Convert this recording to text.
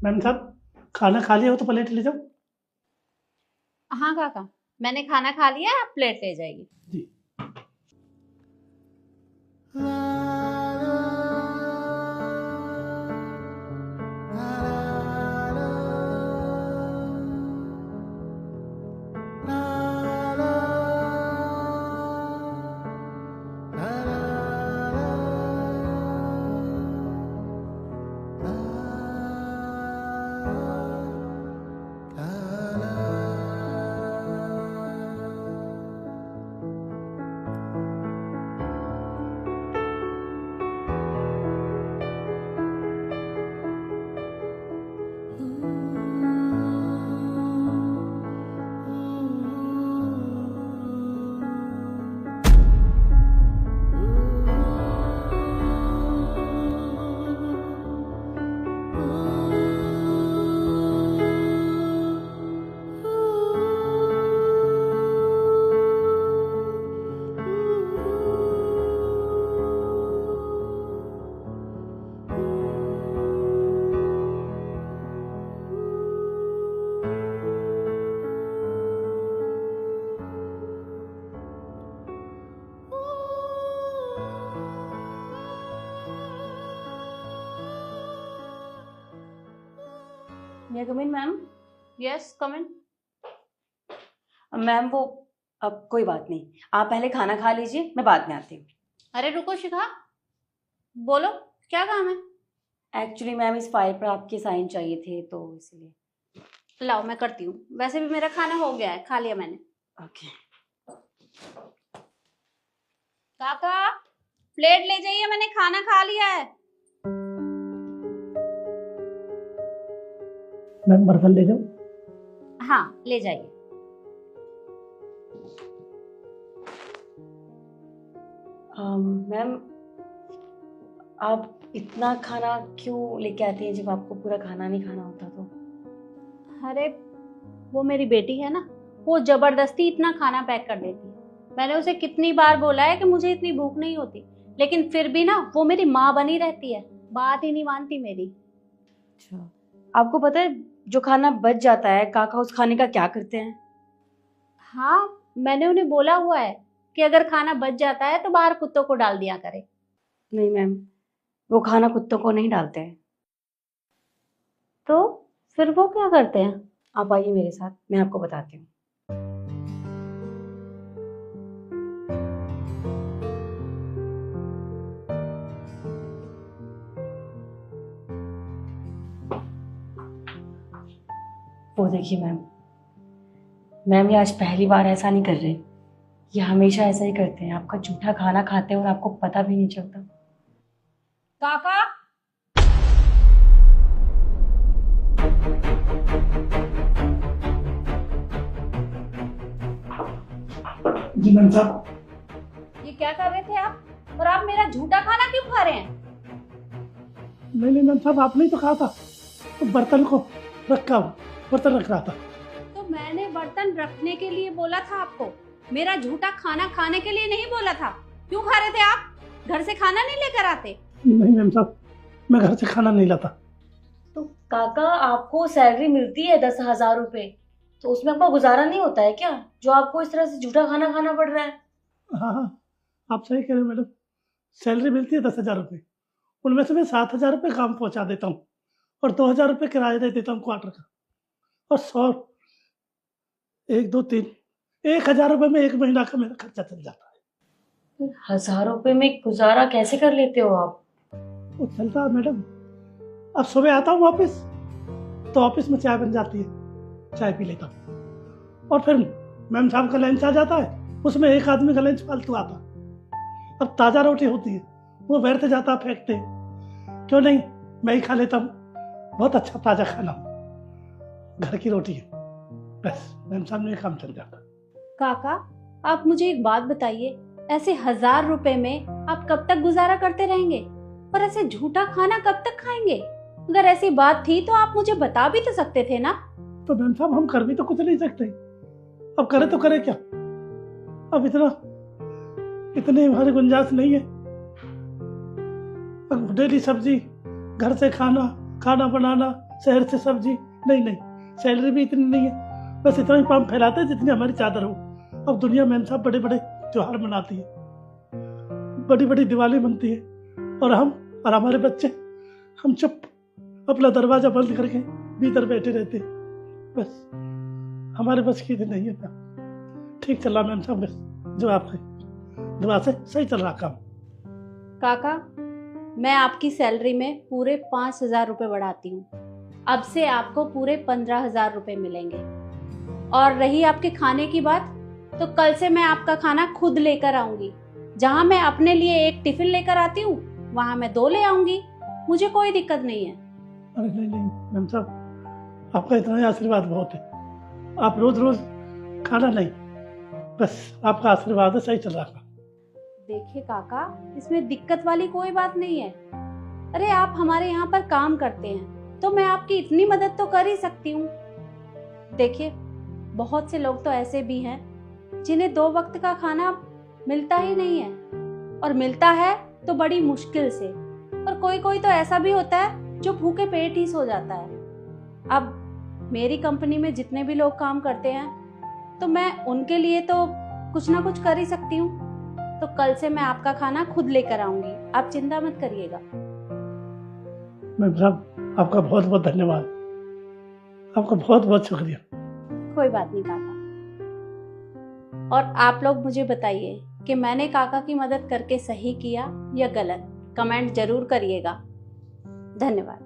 Ma'am साहब खाना खा लिया हो तो प्लेट ले जाओ। हाँ काका, मैंने खाना खा लिया, आप प्लेट ले जाइए। जी। मैं come in ma'am. Yes come in. Ma'am वो अब कोई बात नहीं, आप पहले खाना खा लीजिए, मैं बाद में आती हूँ। अरे रुको शिखा, बोलो क्या काम है? एक्चुअली मैम इस फाइल पर आपके साइन चाहिए थे तो इसलिए। लाओ मैं करती हूँ, वैसे भी मेरा खाना हो गया है, खा लिया मैंने। ओके। काका प्लेट ले जाइए, मैंने खाना खा लिया है। मैम बर्तन ले जाओ। हाँ ले जाइए। मैम आप इतना खाना क्यों लेके आती हैं जब आपको पूरा खाना नहीं खाना होता तो? अरे वो मेरी बेटी है ना, वो जबरदस्ती इतना खाना पैक कर देती है। मैंने उसे कितनी बार बोला है कि मुझे इतनी भूख नहीं होती, लेकिन फिर भी ना वो मेरी माँ बनी रहती है, बात ही नहीं मानती मेरी। अच्छा, आपको पता है जो खाना बच जाता है काका उस खाने का क्या करते हैं? हाँ मैंने उन्हें बोला हुआ है कि अगर खाना बच जाता है तो बाहर कुत्तों को डाल दिया करे। नहीं मैम, वो खाना कुत्तों को नहीं डालते हैं। तो फिर वो क्या करते हैं? आप आइए मेरे साथ, मैं आपको बताती हूँ। वो देखिए मैम ये आज पहली बार ऐसा नहीं कर रहे, ये हमेशा ऐसा ही करते हैं। आपका जूठा खाना खाते हैं और आपको पता भी नहीं चलता। काका जी मैम साहब। ये क्या कर रहे थे आप, और आप मेरा झूठा खाना क्यों खा रहे हैं? नहीं मैम साहब, आपने ही तो कहा था तो बर्तन को रखा हूँ, बर्तन रख रहा था। तो मैंने बर्तन रखने के लिए बोला था आपको, मेरा झूठा खाना खाने के लिए नहीं बोला था। क्यों खा रहे थे आप? घर से खाना नहीं लेकर आते? नहीं मैम साहब, मैं घर से खाना नहीं लाता। तो काका आपको सैलरी मिलती है 10,000 रुपए, तो उसमें आपका गुजारा नहीं होता है क्या, जो आपको इस तरह से जूठा खाना खाना पड़ रहा है? हाँ, आप सही कह रहे हो मैडम। सैलरी मिलती है 10,000 रुपये, उनमें से मैं 7,000 रुपये काम पहुंचा देता हूँ और 2,000 रुपये किराया दे देता हूँ क्वार्टर का, और 100 1 2 3 1,000 रुपये में 1 महीना का मेरा खर्चा चल जाता है। 1,000 रुपए में गुजारा कैसे कर लेते हो आप? वो चलता है मैडम। अब सुबह आता हूँ वापस तो ऑफिस में चाय बन जाती है, चाय पी लेता हूँ, और फिर मैम साहब का लंच आ जाता है, उसमें एक आदमी का लंच फालतू आता। अब ताज़ा रोटी होती है, वो बैठते जाता फेंकते, क्यों नहीं मैं ही खा लेता हूँ। बहुत अच्छा ताज़ा खाना, घर की रोटी है, बस मैम साहब ने काम चल जाता। काका आप मुझे एक बात बताइए, ऐसे 1,000 रुपए में आप कब तक गुजारा करते रहेंगे, और ऐसे झूठा खाना कब तक खाएंगे? अगर ऐसी बात थी तो आप मुझे बता भी तो सकते थे ना। तो मैम साहब हम कर भी तो कुछ नहीं सकते, अब करे तो करे क्या। अब इतनी हमारी गुंजाइश नहीं है। अब डेली सब्जी, घर से खाना बनाना, शहर से सब्जी, नहीं, सैलरी भी इतनी नहीं है, बस इतना ही पाम फैलाते हैं जितनी हमारी चादर हो। अब दुनिया मैम साहब बड़े बड़े त्योहार मनाती है, बड़ी बड़ी दिवाली मनती है, और हम और हमारे बच्चे, हम चुप अपना दरवाजा बंद करके भीतर बैठे रहते हैं। बस हमारे बस की नहीं है ना। ठीक चल रहा मैम साहब, बस जो आपके दुआ से सही चल रहा काम। काका, मैं आपकी सैलरी में पूरे 5,000 रुपये बढ़ाती हूँ। अब से आपको पूरे 15,000 रुपये मिलेंगे। और रही आपके खाने की बात, तो कल से मैं आपका खाना खुद लेकर आऊंगी। जहाँ मैं अपने लिए एक टिफिन लेकर आती हूँ, वहाँ मैं 2 ले आऊंगी। मुझे कोई दिक्कत नहीं है। अरे नहीं मैम साहब, आपका इतना ही आशीर्वाद बहुत है। आप रोज रोज खाना नहीं, बस आपका आशीर्वाद है, सही चल रहा। देखिए काका, इसमें दिक्कत वाली कोई बात नहीं है। अरे आप हमारे यहाँ पर काम करते हैं तो मैं आपकी इतनी मदद तो कर ही सकती हूँ। देखिए, बहुत से लोग तो ऐसे भी हैं जिन्हें 2 वक्त का खाना मिलता ही नहीं है, और मिलता है तो बड़ी मुश्किल से। और कोई कोई तो ऐसा भी होता है जो भूखे पेट ही सो जाता है। अब मेरी कंपनी में जितने भी लोग काम करते हैं, तो मैं उनके लिए तो कुछ ना कुछ कर ही सकती हूँ। तो कल से मैं आपका खाना खुद लेकर आऊंगी, आप चिंता मत करिएगा। मैम साहब, आपका बहुत बहुत धन्यवाद, आपका बहुत बहुत शुक्रिया। कोई बात नहीं काका। और आप लोग मुझे बताइए कि मैंने काका की मदद करके सही किया या गलत, कमेंट जरूर करिएगा। धन्यवाद।